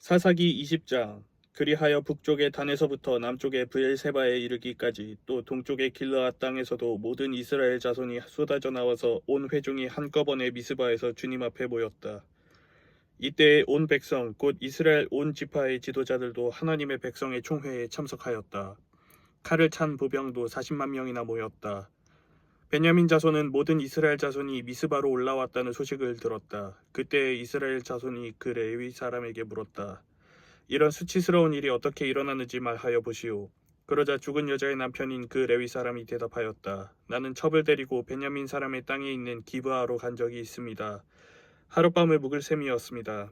사사기 20장. 그리하여 북쪽의 단에서부터 남쪽의 브엘세바에 이르기까지 또 동쪽의 길르앗 땅에서도 모든 이스라엘 자손이 쏟아져 나와서 온 회중이 한꺼번에 미스바에서 주님 앞에 모였다. 이때에 온 백성 곧 이스라엘 온 지파의 지도자들도 하나님의 백성의 총회에 참석하였다. 칼을 찬 보병도 40만 명이나 모였다. 베냐민 자손은 모든 이스라엘 자손이 미스바로 올라왔다는 소식을 들었다. 그때 이스라엘 자손이 그 레위 사람에게 물었다. 이런 수치스러운 일이 어떻게 일어났는지 말하여 보시오. 그러자 죽은 여자의 남편인 그 레위 사람이 대답하였다. 나는 첩을 데리고 베냐민 사람의 땅에 있는 기브아로 간 적이 있습니다. 하룻밤을 묵을 셈이었습니다.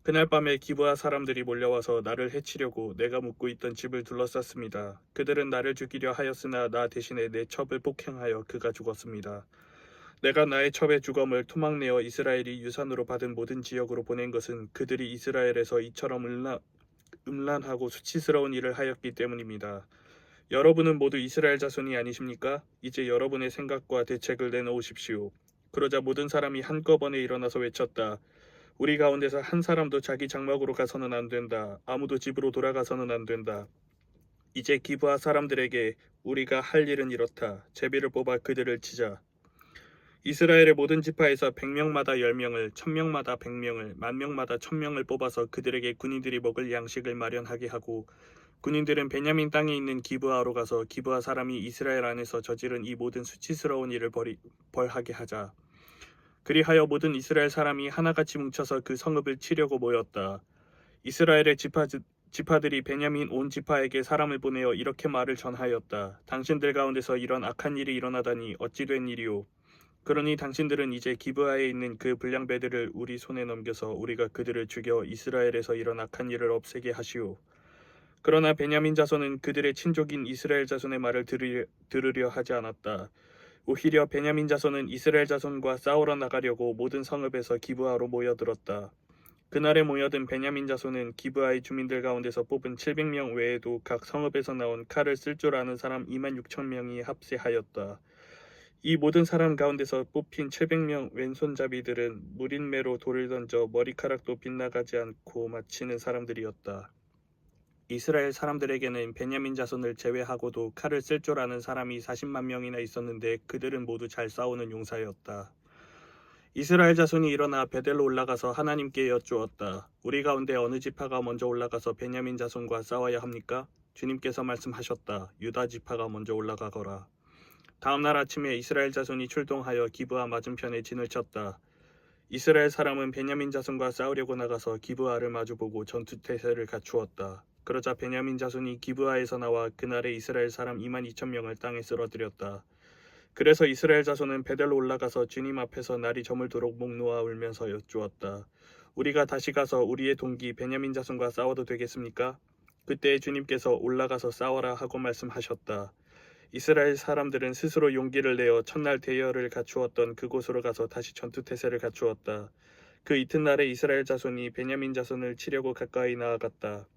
그날 밤에 기브아 사람들이 몰려와서 나를 해치려고 내가 묵고 있던 집을 둘러쌌습니다. 그들은 나를 죽이려 하였으나 나 대신에 내 첩을 폭행하여 그가 죽었습니다. 내가 나의 첩의 주검을 토막내어 이스라엘이 유산으로 받은 모든 지역으로 보낸 것은 그들이 이스라엘에서 이처럼 음란하고 수치스러운 일을 하였기 때문입니다. 여러분은 모두 이스라엘 자손이 아니십니까? 이제 여러분의 생각과 대책을 내놓으십시오. 그러자 모든 사람이 한꺼번에 일어나서 외쳤다. 우리 가운데서 한 사람도 자기 장막으로 가서는 안 된다. 아무도 집으로 돌아가서는 안 된다. 이제 기브아 사람들에게 우리가 할 일은 이렇다. 제비를 뽑아 그들을 치자. 이스라엘의 모든 지파에서 100명마다 10명을, 1000명마다 100명을, 10,000명마다 1000명을 뽑아서 그들에게 군인들이 먹을 양식을 마련하게 하고 군인들은 베냐민 땅에 있는 기브아로 가서 기브아 사람이 이스라엘 안에서 저지른 이 모든 수치스러운 일을 벌하게 하자. 그리하여 모든 이스라엘 사람이 하나같이 뭉쳐서 그 성읍을 치려고 모였다. 이스라엘의 지파들이 베냐민 온 지파에게 사람을 보내어 이렇게 말을 전하였다. 당신들 가운데서 이런 악한 일이 일어나다니 어찌 된 일이오. 그러니 당신들은 이제 기브아에 있는 그 불량배들을 우리 손에 넘겨서 우리가 그들을 죽여 이스라엘에서 이런 악한 일을 없애게 하시오. 그러나 베냐민 자손은 그들의 친족인 이스라엘 자손의 말을 들으려 하지 않았다. 오히려 베냐민 자손은 이스라엘 자손과 싸우러 나가려고 모든 성읍에서 기브아로 모여들었다. 그날에 모여든 베냐민 자손은 기브아의 주민들 가운데서 뽑은 700명 외에도 각 성읍에서 나온 칼을 쓸 줄 아는 사람 26,000명이 합세하였다. 이 모든 사람 가운데서 뽑힌 700명 왼손잡이들은 무린매로 돌을 던져 머리카락도 빗나가지 않고 마치는 사람들이었다. 이스라엘 사람들에게는 베냐민 자손을 제외하고도 칼을 쓸 줄 아는 사람이 40만 명이나 있었는데 그들은 모두 잘 싸우는 용사였다. 이스라엘 자손이 일어나 베델로 올라가서 하나님께 여쭈었다. 우리 가운데 어느 지파가 먼저 올라가서 베냐민 자손과 싸워야 합니까? 주님께서 말씀하셨다. 유다 지파가 먼저 올라가거라. 다음 날 아침에 이스라엘 자손이 출동하여 기브아 맞은편에 진을 쳤다. 이스라엘 사람은 베냐민 자손과 싸우려고 나가서 기브아를 마주보고 전투태세를 갖추었다. 그러자 베냐민 자손이 기브아에서 나와 그날에 이스라엘 사람 22,000명을 땅에 쓰러뜨렸다. 그래서 이스라엘 자손은 베델로 올라가서 주님 앞에서 날이 저물도록 목 놓아 울면서 여쭈었다. 우리가 다시 가서 우리의 동기 베냐민 자손과 싸워도 되겠습니까? 그때 주님께서 올라가서 싸워라 하고 말씀하셨다. 이스라엘 사람들은 스스로 용기를 내어 첫날 대열을 갖추었던 그곳으로 가서 다시 전투태세를 갖추었다. 그 이튿날에 이스라엘 자손이 베냐민 자손을 치려고 가까이 나아갔다.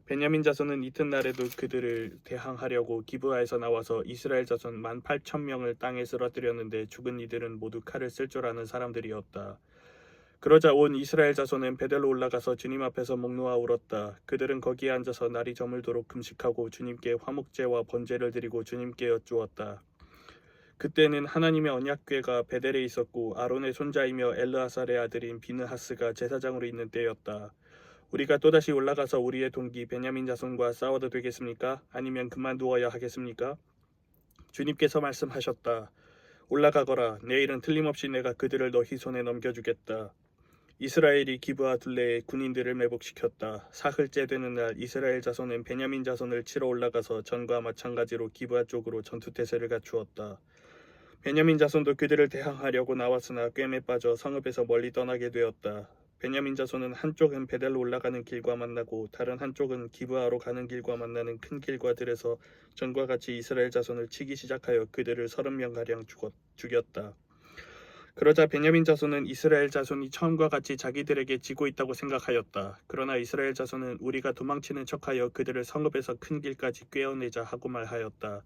베냐민 자손은 이튿날에도 그들을 대항하려고 기브아에서 나와서 이스라엘 자손 18,000명을 땅에 쓰러뜨렸는데 죽은 이들은 모두 칼을 쓸 줄 아는 사람들이었다. 그러자 온 이스라엘 자손은 베델로 올라가서 주님 앞에서 목 놓아 울었다. 그들은 거기에 앉아서 날이 저물도록 금식하고 주님께 화목제와 번제를 드리고 주님께 여쭈었다. 그때는 하나님의 언약궤가 베델에 있었고 아론의 손자이며 엘르아살의 아들인 비느하스가 제사장으로 있는 때였다. 우리가 또다시 올라가서 우리의 동기 베냐민 자손과 싸워도 되겠습니까? 아니면 그만두어야 하겠습니까? 주님께서 말씀하셨다. 올라가거라. 내일은 틀림없이 내가 그들을 너희 손에 넘겨주겠다. 이스라엘이 기브아 둘레에 군인들을 매복시켰다. 사흘째 되는 날 이스라엘 자손은 베냐민 자손을 치러 올라가서 전과 마찬가지로 기브아 쪽으로 전투태세를 갖추었다. 베냐민 자손도 그들을 대항하려고 나왔으나 꿰매 빠져 성읍에서 멀리 떠나게 되었다. 베냐민 자손은 한쪽은 베델로 올라가는 길과 만나고 다른 한쪽은 기브아로 가는 길과 만나는 큰 길과들에서 전과 같이 이스라엘 자손을 치기 시작하여 그들을 30명가량 죽였다. 그러자 베냐민 자손은 이스라엘 자손이 처음과 같이 자기들에게 지고 있다고 생각하였다. 그러나 이스라엘 자손은 우리가 도망치는 척하여 그들을 성읍에서 큰 길까지 꿰어내자 하고 말하였다.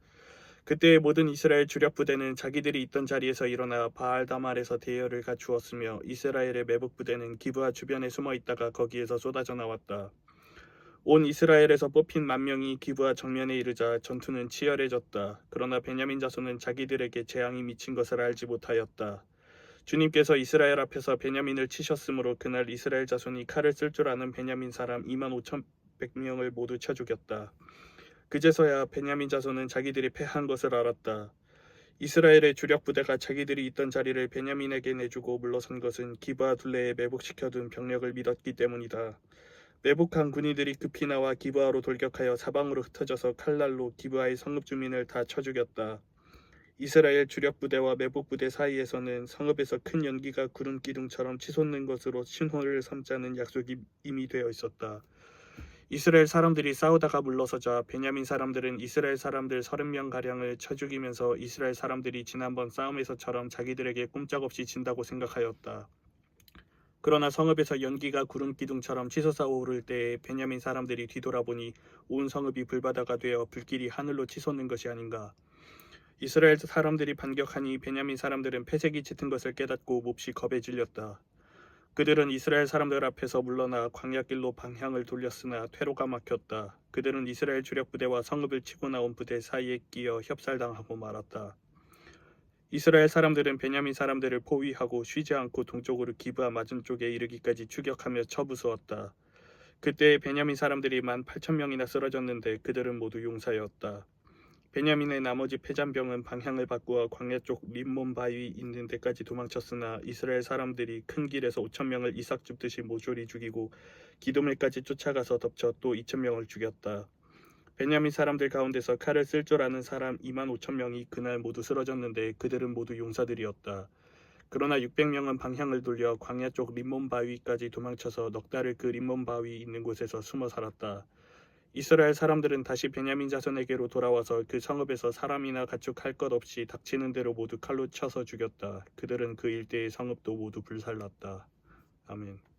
그때 모든 이스라엘 주력 부대는 자기들이 있던 자리에서 일어나 바알다말에서 대열을 갖추었으며 이스라엘의 매복 부대는 기브아 주변에 숨어 있다가 거기에서 쏟아져 나왔다. 온 이스라엘에서 뽑힌 10,000명이 기브아 정면에 이르자 전투는 치열해졌다. 그러나 베냐민 자손은 자기들에게 재앙이 미친 것을 알지 못하였다. 주님께서 이스라엘 앞에서 베냐민을 치셨으므로 그날 이스라엘 자손이 칼을 쓸 줄 아는 베냐민 사람 25,100명을 모두 쳐 죽였다. 그제서야 베냐민 자손은 자기들이 패한 것을 알았다. 이스라엘의 주력 부대가 자기들이 있던 자리를 베냐민에게 내주고 물러선 것은 기브아 둘레에 매복시켜둔 병력을 믿었기 때문이다. 매복한 군인들이 급히 나와 기브아로 돌격하여 사방으로 흩어져서 칼날로 기브아의 성읍 주민을 다 쳐 죽였다. 이스라엘 주력 부대와 매복 부대 사이에서는 성읍에서 큰 연기가 구름 기둥처럼 치솟는 것으로 신호를 삼자는 약속이 이미 되어 있었다. 이스라엘 사람들이 싸우다가 물러서자 베냐민 사람들은 이스라엘 사람들 30명가량을 쳐 죽이면서 이스라엘 사람들이 지난번 싸움에서처럼 자기들에게 꼼짝없이 진다고 생각하였다. 그러나 성읍에서 연기가 구름 기둥처럼 치솟아 오를 때에 베냐민 사람들이 뒤돌아보니 온 성읍이 불바다가 되어 불길이 하늘로 치솟는 것이 아닌가. 이스라엘 사람들이 반격하니 베냐민 사람들은 패색이 짙은 것을 깨닫고 몹시 겁에 질렸다. 그들은 이스라엘 사람들 앞에서 물러나 광야길로 방향을 돌렸으나 퇴로가 막혔다. 그들은 이스라엘 주력 부대와 성읍을 치고 나온 부대 사이에 끼어 협살당하고 말았다. 이스라엘 사람들은 베냐민 사람들을 포위하고 쉬지 않고 동쪽으로 기브아 맞은쪽에 이르기까지 추격하며 쳐부수었다. 그때 베냐민 사람들이 18,000명이나 쓰러졌는데 그들은 모두 용사였다. 베냐민의 나머지 패잔병은 방향을 바꾸어 광야 쪽 림몬 바위 있는 데까지 도망쳤으나 이스라엘 사람들이 큰 길에서 5,000명을 이삭 줍듯이 모조리 죽이고 기도멜까지 쫓아가서 덮쳐 또 2,000명을 죽였다. 베냐민 사람들 가운데서 칼을 쓸 줄 아는 사람 25,000명이 그날 모두 쓰러졌는데 그들은 모두 용사들이었다. 그러나 600명은 방향을 돌려 광야 쪽 림몬 바위까지 도망쳐서 넉 달을 그 림몬 바위 있는 곳에서 숨어 살았다. 이스라엘 사람들은 다시 베냐민 자손에게로 돌아와서 그 성읍에서 사람이나 가축 할 것 없이 닥치는 대로 모두 칼로 쳐서 죽였다. 그들은 그 일대의 성읍도 모두 불살랐다. 아멘.